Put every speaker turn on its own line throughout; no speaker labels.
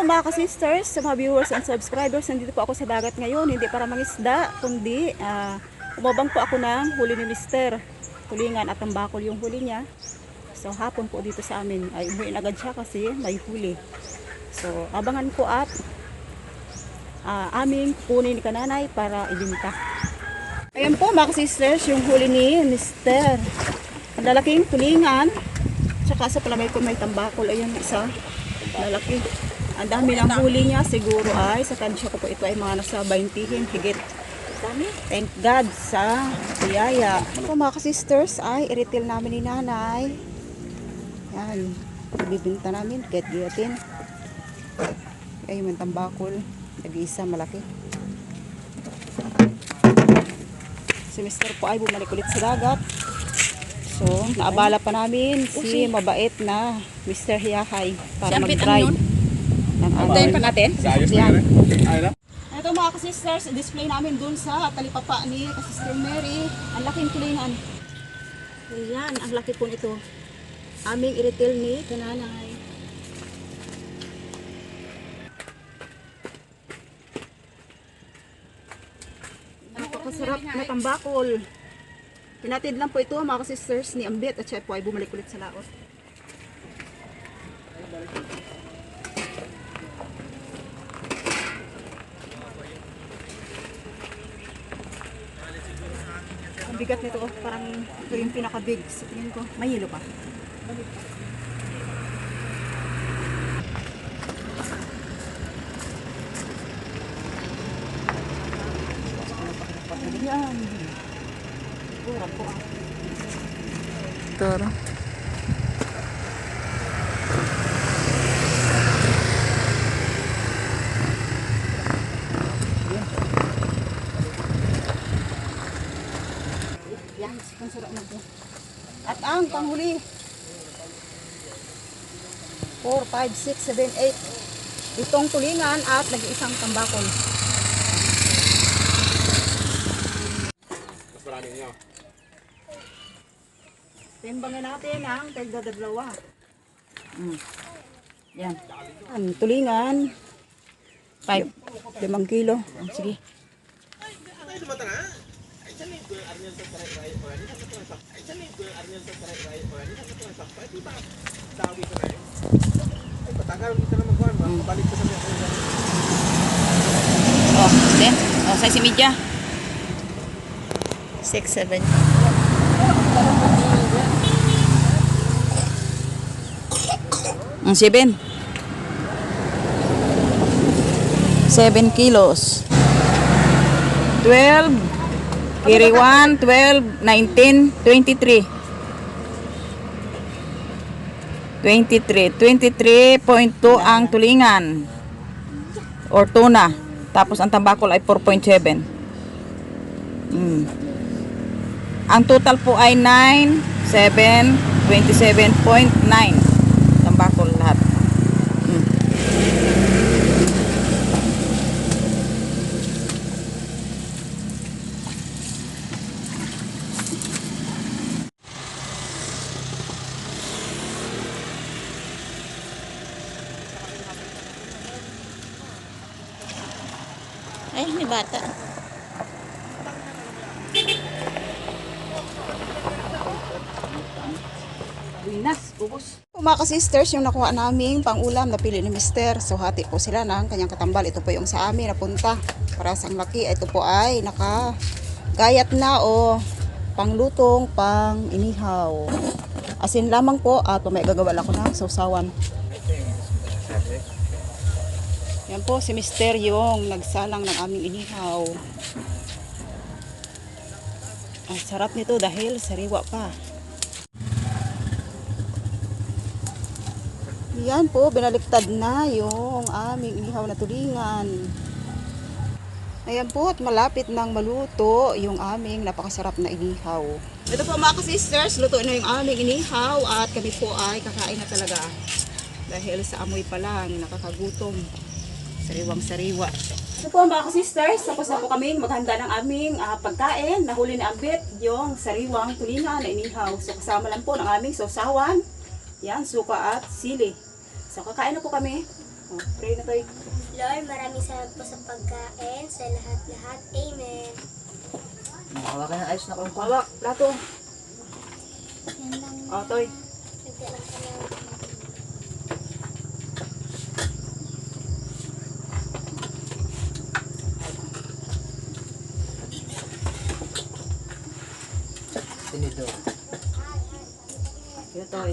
mga ka-sisters, sa mga viewers and subscribers, nandito po ako sa dagat ngayon, hindi para mangisda, kundi umabang po ako ng huli ni Mister. Tulingan at tambakol yung huli niya. So hapon po dito sa amin, ay umuwi agad siya kasi may huli. So abangan po at aming kunin ni kananay para ibinta. Ayan po mga ka-sisters, yung huli ni Mister. Lalaking tulingan, tsaka sa palamay ko may tambakol. Ayan isa, lalaki. Ang dami ng huli niya, siguro ay sa tansya ko po ito ay mga nasa 20 higit. Thank God sa biyaya. So mga ka-sisters ay i-retail namin ni nanay. Yan, ibibinta namin, get-getin. Ay yung tambakol, nag-iisa malaki. Si Mr. po ay bumalik ulit sa dagat. So, naabala pa namin si mabait na Mr. Hiyahay para mag-drive. Antayin pa natin. Ito mga ka-sisters, display namin dun sa talipapa ni ka-sister Mary. Ang laking tulingan. Ayan, ang laki po nito. Aming i-retail ni kananay. Napakasarap na tambakol. Tinatid lang po ito mga ka-sisters ni Ambit at siya po ay bumalik ulit sa laot. Ang bigat nito, parang ito yung pinaka-big sa tingin ko. May hilo pa. Yan. Kurang po. Tara. Yan, sikang sarap na po. At ang panghuli 4, 5, 6, 7, 8 itong tulingan at nag-iisang tambakol. Mas maraming nyo. Timbangin natin ang tagdadalawa. Yan. Ang tulingan 5 kilo. Sige. Oh, then. Oh, size media. 6, 7. Ang 7. 7 kilos. 12. Carry 1, 12, 19, 23. 23.2 ang tulingan or tuna. Tapos ang tambakol ay 4.7. Ang total po ay 9, 7, 27.9 tambakol lahat. Ay, may bata. Winas, ubos. Mga ka-sisters, yung nakuha naming pang-ulam na pili ni Mister. So, hati po sila ng kanyang katambal. Ito po yung sa amin napunta. Para sa laki. Ito po ay nakagayat na o panglutong, pang-inihaw. Asin lamang po at may gagawa lang ko ng sausawan. Yan po si Mister yung nagsalang ng aming inihaw. Ang sarap nito dahil sariwa pa. Yan po, binaliktad na yung aming inihaw na tulingan. Ayan po, at malapit nang maluto yung aming napakasarap na inihaw. Ito po mga ka-sisters, luto na yung aming inihaw at kami po ay kakain na talaga. Dahil sa amoy pa lang, nakakagutom. Sariwang-sariwa. Ito po mga ka-sisters, tapos na po kami maghanda ng aming pagkain. Nahuli na Ambit yung sariwang tulingan na inihaw. So kasama lang po ng aming sausawan. Yan, suka at sili. So kakain na po kami. Oh, pray na tayo.
Lord, maraming salamat po sa pagkain, sa lahat-lahat. Amen.
Hawakan ng ayos na kung
Hawak, plato.
Yan lang.
Oh, toy.
Nagdalang ka na.
tinidor.
Ito, toy.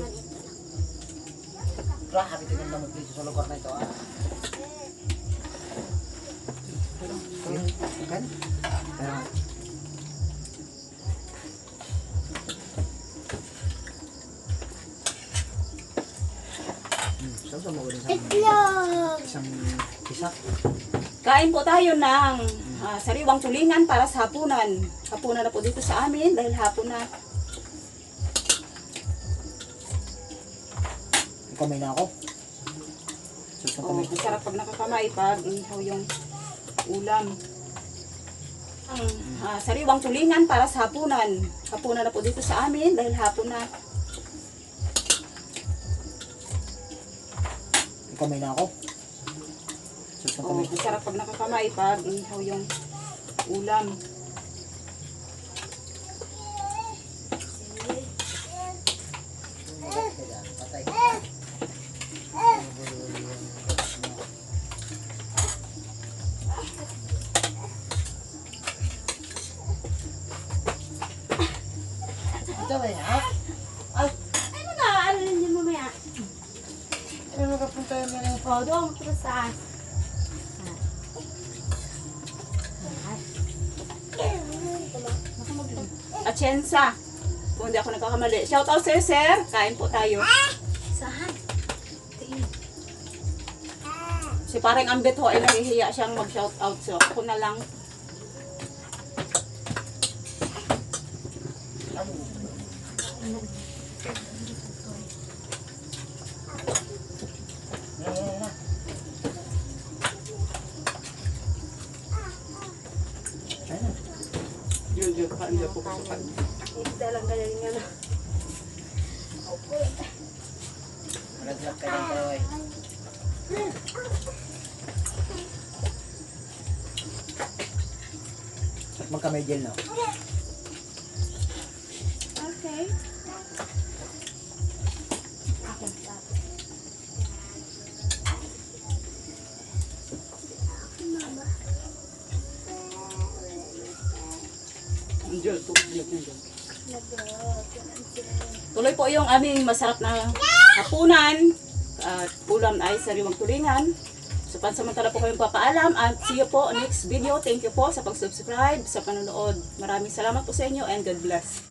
Pra, happy tingin naman dito sa lugar na ito. Kan? Pero, saan mo ulit
Itlog!
isang isa?
Kain po tayo ng sariwang tulingan para sa hapunan. Hapunan na po dito sa amin dahil hapon na.
Kamay na ako. Sus na
Oh,
kamay.
masarap pag nakakamay pag ihaw yung ulam. Ang sariwang tulingan para sa hapunan. Hapunan na po dito sa amin dahil hapon na.
Kamay na ako. Sus na
Oh,
kamay.
masarap pag nakakamay pag ihaw yung ulam.
Patay. Ito ba yan? Ay,
Ay, mag-aaral din mamaya.
ano nakapunta yung mga
O, doon, punta saan?
Atsensa. Kung hindi ako nagkakamali. Shout out sir, sir. Kain po tayo.
Saan?
Si parang ambit ho ay nahihiya siyang mag-shout out. So ako na lang. Yun, kain niya po kasi kain.
Dalang ka lang nga na.
Malaglag ka lang tayo eh. Magkamay gel na.
Okay.
Tuloy po yung aming masarap na hapunan. At ulam ay sariwang tulingan. So pansamantala po kayong papaalam at see you po next video. Thank you po sa pag-subscribe, sa panonood. Maraming salamat po sa inyo and God bless.